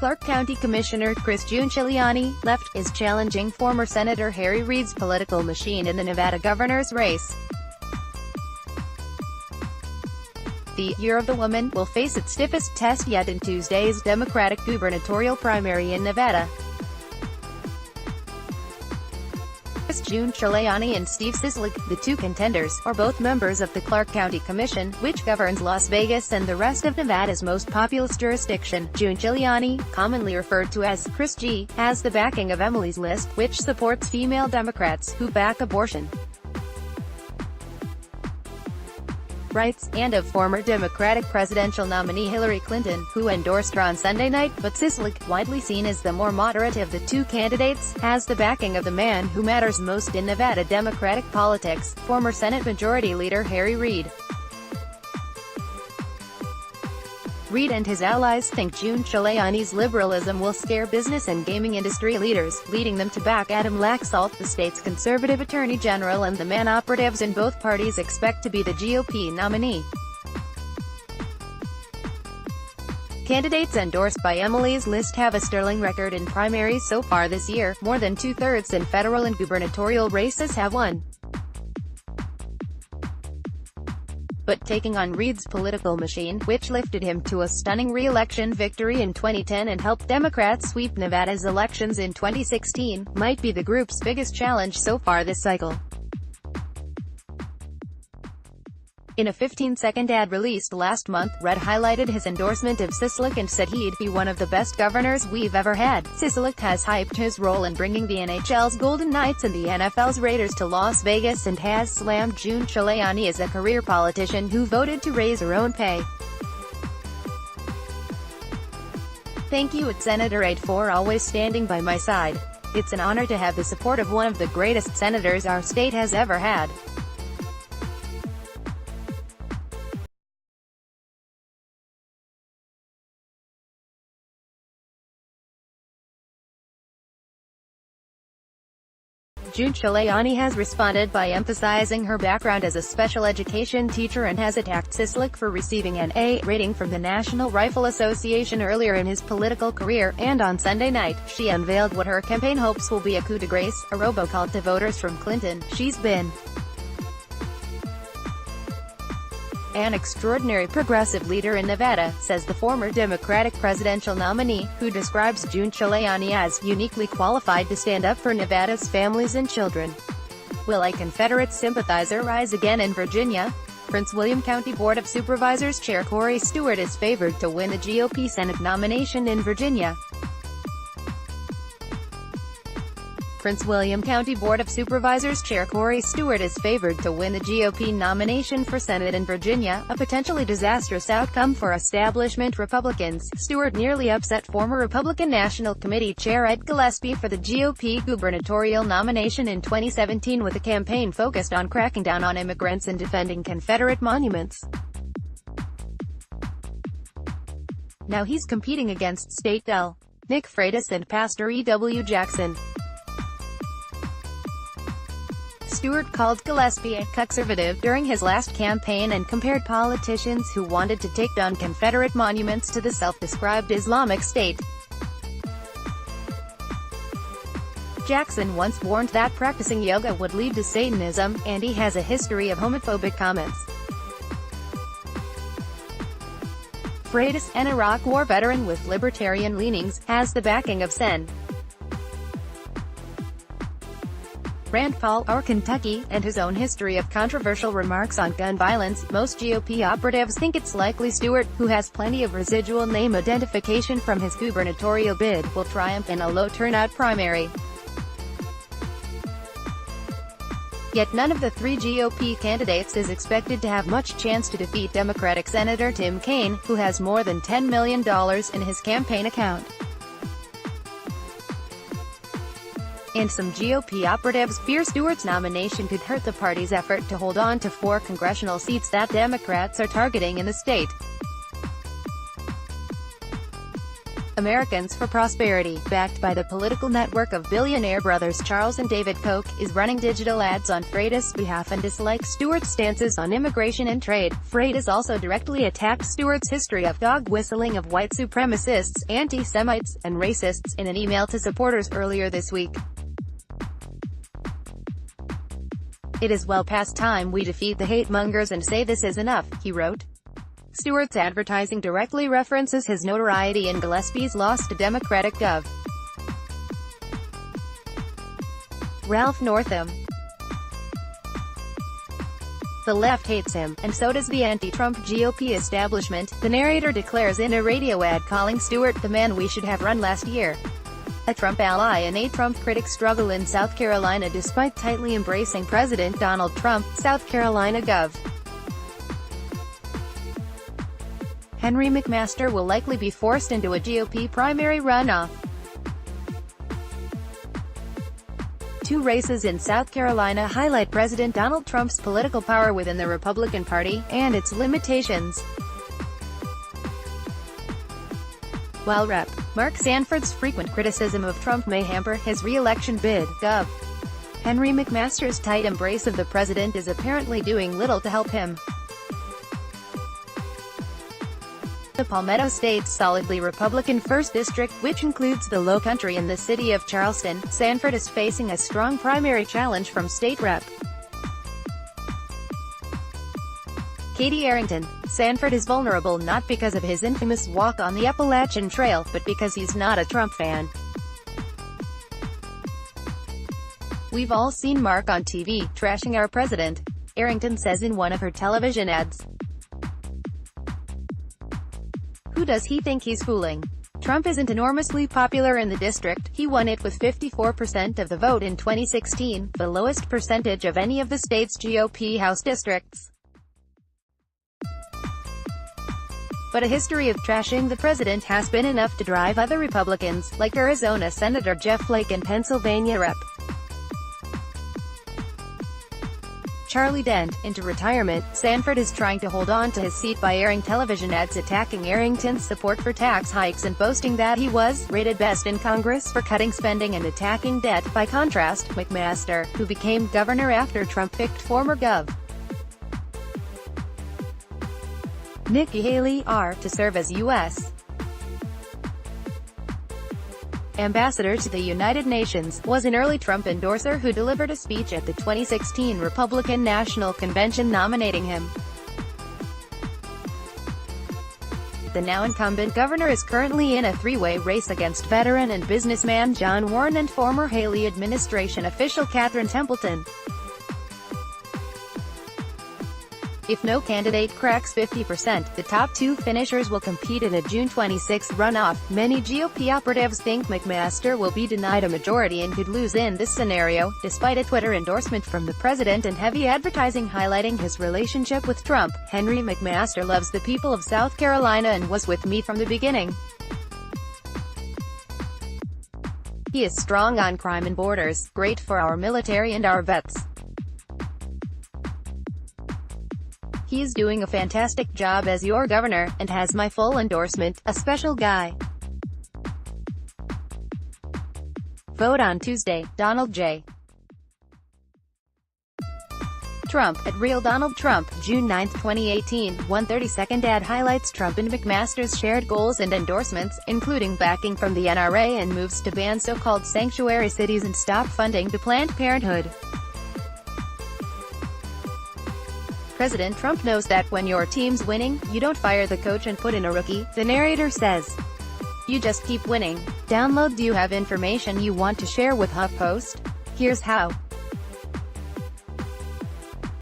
Clark County Commissioner Chris Giuntiliani, left, is challenging former Senator Harry Reid's political machine in the Nevada governor's race. The Year of the Woman will face its stiffest test yet in Tuesday's Democratic gubernatorial primary in Nevada. Chris Giuntiliani and Steve Sisolak, the two contenders, are both members of the Clark County Commission, which governs Las Vegas and the rest of Nevada's most populous jurisdiction. Giuntiliani, commonly referred to as Chris G., has the backing of Emily's List, which supports female Democrats who back abortion rights, and of former Democratic presidential nominee Hillary Clinton, who endorsed her on Sunday night. But Sisolak, widely seen as the more moderate of the two candidates, has the backing of the man who matters most in Nevada Democratic politics, former Senate Majority Leader Harry Reid. Reid and his allies think Giuntiliani's liberalism will scare business and gaming industry leaders, leading them to back Adam Laxalt, the state's conservative attorney general, and the man operatives in both parties expect to be the GOP nominee. Candidates endorsed by Emily's List have a sterling record in primaries so far this year. More than two-thirds in federal and gubernatorial races have won. But taking on Reid's political machine, which lifted him to a stunning re-election victory in 2010 and helped Democrats sweep Nevada's elections in 2016, might be the group's biggest challenge so far this cycle. In a 15-second ad released last month, Reid highlighted his endorsement of Sisolak and said he'd be one of the best governors we've ever had. Sisolak has hyped his role in bringing the NHL's Golden Knights and the NFL's Raiders to Las Vegas, and has slammed Giuntiliani as a career politician who voted to raise her own pay. "Thank you at Senator Reid for always standing by my side. It's an honor to have the support of one of the greatest senators our state has ever had." Giuntiliani has responded by emphasizing her background as a special education teacher and has attacked Sisolak for receiving an A rating from the National Rifle Association earlier in his political career, and on Sunday night, she unveiled what her campaign hopes will be a coup de grace, a robocall to voters from Clinton. "She's been an extraordinary progressive leader in Nevada," says the former Democratic presidential nominee, who describes Giuntiliani as uniquely qualified to stand up for Nevada's families and children. Will a Confederate sympathizer rise again in Virginia? Prince William County Board of Supervisors Chair Corey Stewart is favored to win the GOP Senate nomination in Virginia. Prince William County Board of Supervisors Chair Corey Stewart is favored to win the GOP nomination for Senate in Virginia, a potentially disastrous outcome for establishment Republicans. Stewart nearly upset former Republican National Committee Chair Ed Gillespie for the GOP gubernatorial nomination in 2017 with a campaign focused on cracking down on immigrants and defending Confederate monuments. Now he's competing against State Del. Nick Freitas and Pastor E.W. Jackson. Stewart called Gillespie a conservative during his last campaign and compared politicians who wanted to take down Confederate monuments to the self-described Islamic State. Jackson once warned that practicing yoga would lead to Satanism, and he has a history of homophobic comments. Freitas, an Iraq War veteran with libertarian leanings, has the backing of Sen. Rand Paul, or Kentucky, and his own history of controversial remarks on gun violence. Most GOP operatives think it's likely Stewart, who has plenty of residual name identification from his gubernatorial bid, will triumph in a low-turnout primary. Yet none of the three GOP candidates is expected to have much chance to defeat Democratic Senator Tim Kaine, who has more than $10 million in his campaign account. And some GOP operatives fear Stewart's nomination could hurt the party's effort to hold on to 4 congressional seats that Democrats are targeting in the state. A Americans for Prosperity, backed by the political network of billionaire brothers Charles and David Koch, is running digital ads on Freitas' behalf and dislikes Stewart's stances on immigration and trade. Freitas also directly attacked Stewart's history of dog-whistling of white supremacists, anti-Semites, and racists, in an email to supporters earlier this week. "It is well past time we defeat the hate-mongers and say this is enough," he wrote. Stewart's advertising directly references his notoriety and Gillespie's loss to Democratic Gov. Ralph Northam. "The left hates him, and so does the anti-Trump GOP establishment," the narrator declares in a radio ad calling Stewart the man we should have run last year. A Trump ally and a Trump critic struggle in South Carolina despite tightly embracing President Donald Trump, South Carolina Gov. Henry McMaster will likely be forced into a GOP primary runoff. Two races in South Carolina highlight President Donald Trump's political power within the Republican Party, and its limitations. While Rep. Mark Sanford's frequent criticism of Trump may hamper his re-election bid, Gov. Henry McMaster's tight embrace of the president is apparently doing little to help him. The Palmetto State's solidly Republican 1st District, which includes the Low Country and the city of Charleston, Sanford is facing a strong primary challenge from State Rep. Katie Arrington. Sanford is vulnerable not because of his infamous walk on the Appalachian Trail, but because he's not a Trump fan. "We've all seen Mark on TV, trashing our president," Arrington says in one of her television ads. "Who does he think he's fooling? Trump isn't enormously popular in the district. He won it with 54% of the vote in 2016, the lowest percentage of any of the state's GOP House districts. But a history of trashing the president has been enough to drive other Republicans, like Arizona Senator Jeff Flake and Pennsylvania Rep. Charlie Dent, into retirement." Sanford is trying to hold on to his seat by airing television ads attacking Arrington's support for tax hikes and boasting that he was rated best in Congress for cutting spending and attacking debt. By contrast, McMaster, who became governor after Trump picked former Gov. Nikki Haley, to serve as U.S. Ambassador to the United Nations, was an early Trump endorser who delivered a speech at the 2016 Republican National Convention nominating him. The now incumbent governor is currently in a three-way race against veteran and businessman John Warren and former Haley administration official Catherine Templeton. If no candidate cracks 50%, the top two finishers will compete in a June 26 runoff. Many GOP operatives think McMaster will be denied a majority and could lose in this scenario, despite a Twitter endorsement from the president and heavy advertising highlighting his relationship with Trump. "Henry McMaster loves the people of South Carolina and was with me from the beginning. He is strong on crime and borders, great for our military and our vets. He is doing a fantastic job as your governor, and has my full endorsement, a special guy." Vote on Tuesday. Donald J. Trump, at Real Donald Trump, June 9, 2018. 132nd ad highlights Trump and McMaster's shared goals and endorsements, including backing from the NRA and moves to ban so-called sanctuary cities and stop funding to Planned Parenthood. President Trump knows that when your team's winning, you don't fire the coach and put in a rookie, the narrator says. You just keep winning. Download. Do you have information you want to share with HuffPost? Here's how.